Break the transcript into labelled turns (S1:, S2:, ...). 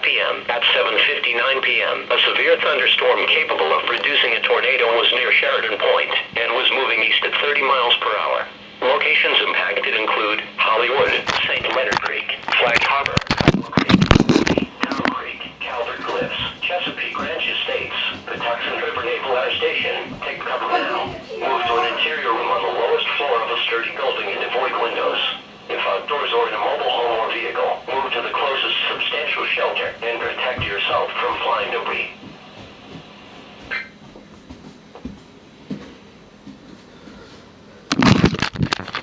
S1: p.m. At 7:59 p.m., a severe thunderstorm capable of producing a tornado was near Sheridan Point and was moving east at 30 miles per hour. Locations impacted include Hollywood, St. Leonard Creek, Flag Harbor, Town Creek, Calvert Cliffs, Chesapeake Ranch Estates, Patuxent River Naval Air Station. Take cover now. Move to an interior room on the lowest floor of a sturdy building and avoid windows. If outdoors or in a mobile home or vehicle, move to the closest substantial shelter and protect yourself from flying debris.